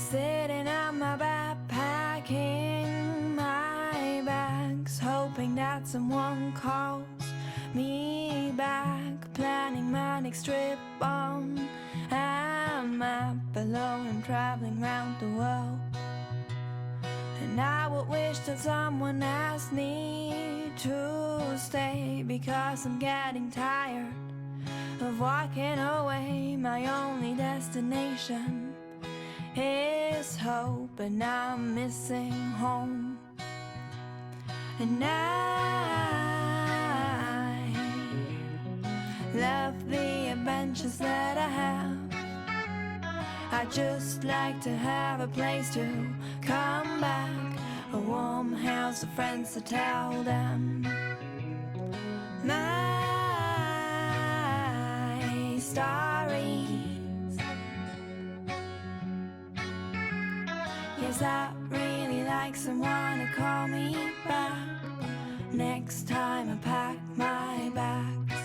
Sitting on my bed, packing my bags, hoping that someone calls me back, planning my next trip on a map. Alone I'm traveling round the world, and I would wish that someone asked me to stay, because I'm getting tired of walking away. My only destination is hope, and I'm missing home. And I love the adventures that I have. I just like to have a place to come back, a warm house of friends to tell them my stories. Yes, I really like someone to call me back next time I pack my bags.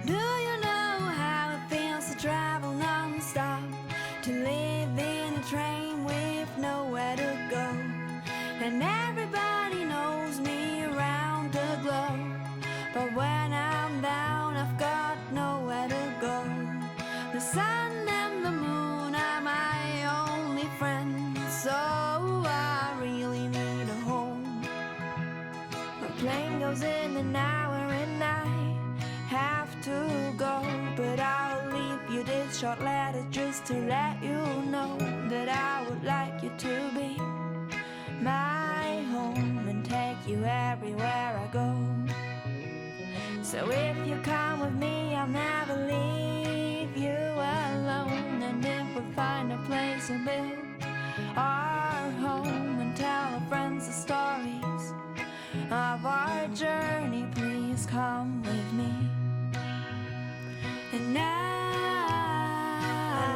Do you know how it feels to travel non-stop, to live in a train with nowhere to go? And everybody knows me around the globe, but when I'm down I've got nowhere to go. The sun and the moon are my only friends, so I really need a home. My plane goes in an hour and I have to go, but I'll leave you this short letter just to let you know that I would like you to be my home and take you everywhere I go. So if you come with me, I'll never leave you alone. And if we find a place to build our home and tell our friends the stories of our journey, please come with me. And I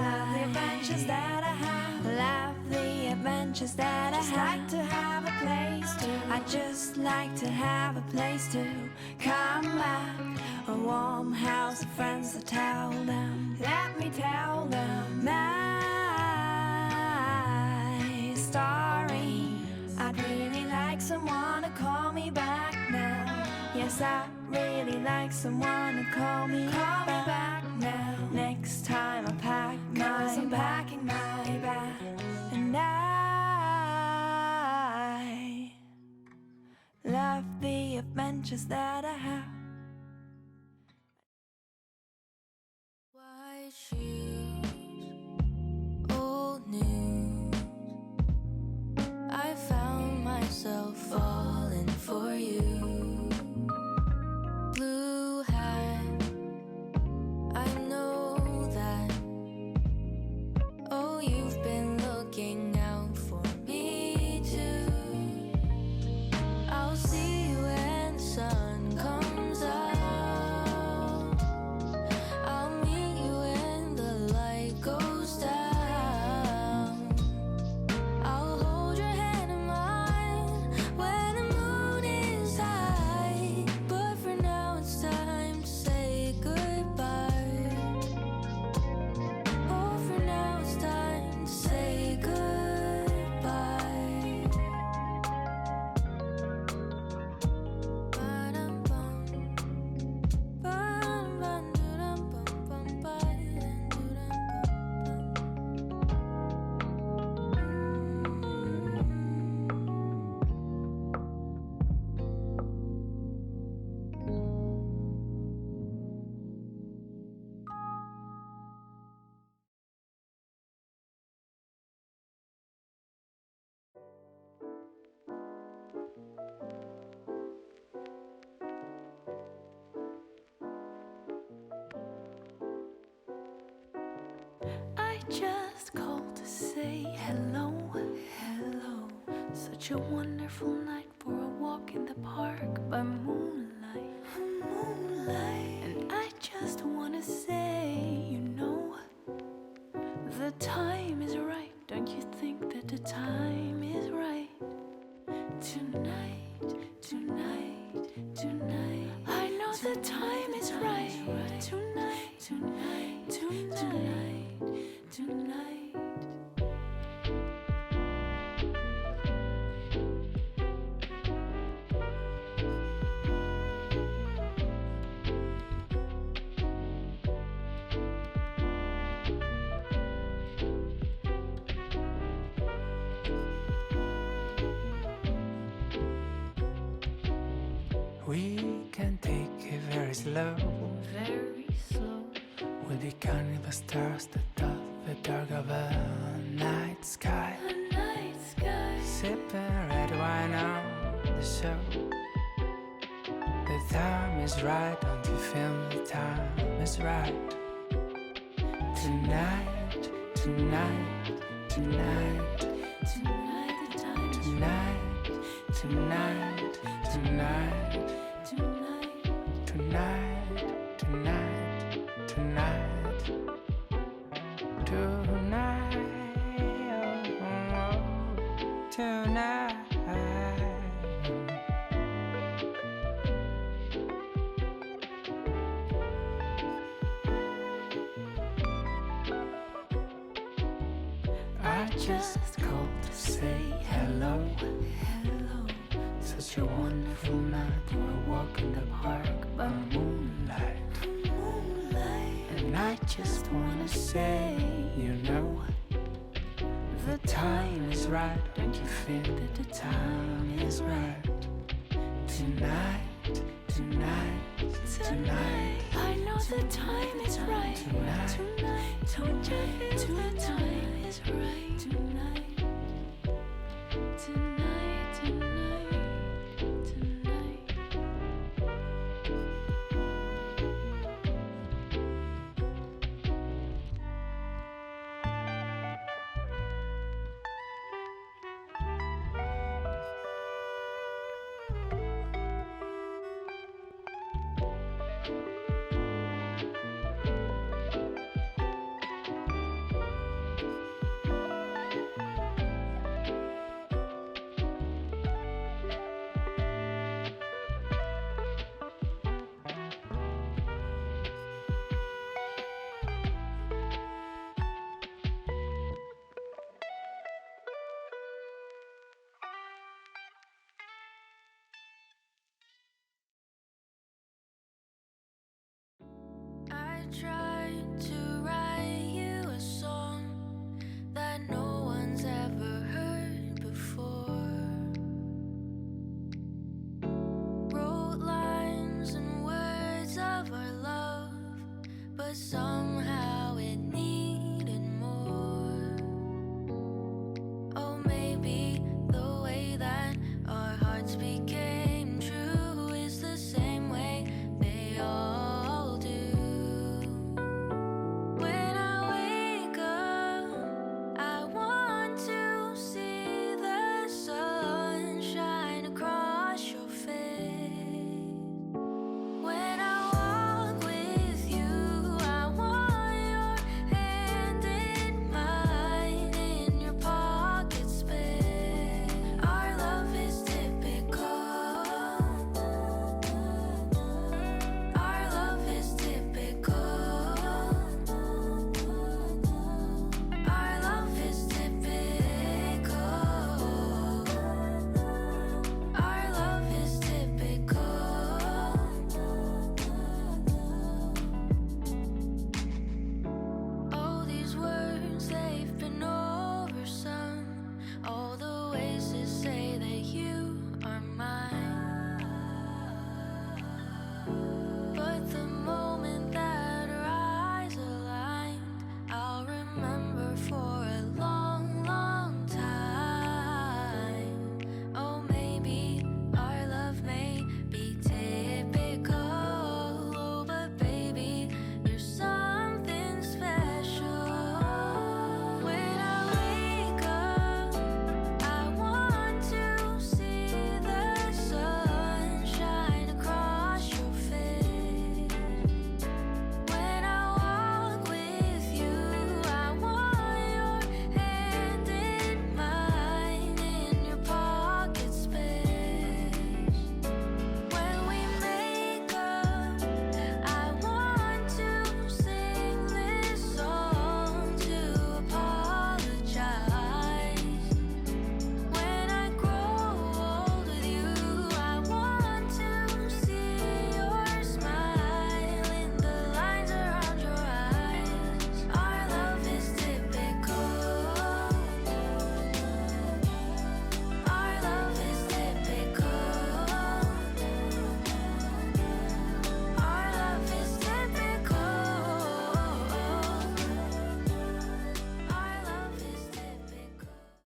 love the adventures that I have. Love the adventures that I have. Like to have a place to. I just like to have a place to come back, a warm house of friends to tell them. Let me tell them my story. I'd really like someone to call me back now. Yes, I really like someone to call me back now. Next time I pack I'm packing my bag. And I love the adventures that I have. White shoes, old news. I found myself falling for you. Blue hat, I know that. Oh, you've been looking out for me too. I'll see you when the sun comes out. I'll meet you when the light goes down. I'll hold your hand in mine when the moon is high. But for now it's time to say goodbye. Oh, for now it's time to say goodbye. Ba-dum-bum, ba-dum-bum, doo-dum-bum-bum, ba-dum-doo-dum-bum-bum. I just called to say hello, hello. Such a wonderful night for a walk in the park by moonlight, moonlight. And I just wanna say, you know, the time is right. Don't you think that the time is right? Tonight, tonight, tonight. I know the time is right. Tonight, tonight, tonight, tonight. We can take it very slow. Very slow. We'll be counting the stars that dot the dark of a night sky. A night sky. Sipping red wine on the show. The time is right, don't you feel the time is right? Tonight, tonight, tonight, Tonight the time is tonight, tonight, tonight, tonight. tonight, tonight, tonight, tonight, tonight. I just called to say hello. Hello. Such a wonderful night. We're walking the park by moonlight. Moonlight. And I just wanna say, you know, the time is right. Don't you feel that the time is right? Tonight, tonight, tonight. I know the time is right. Tonight. Tonight. Don't you feel the time is right? Tonight. Tonight. Tonight. Tonight. I try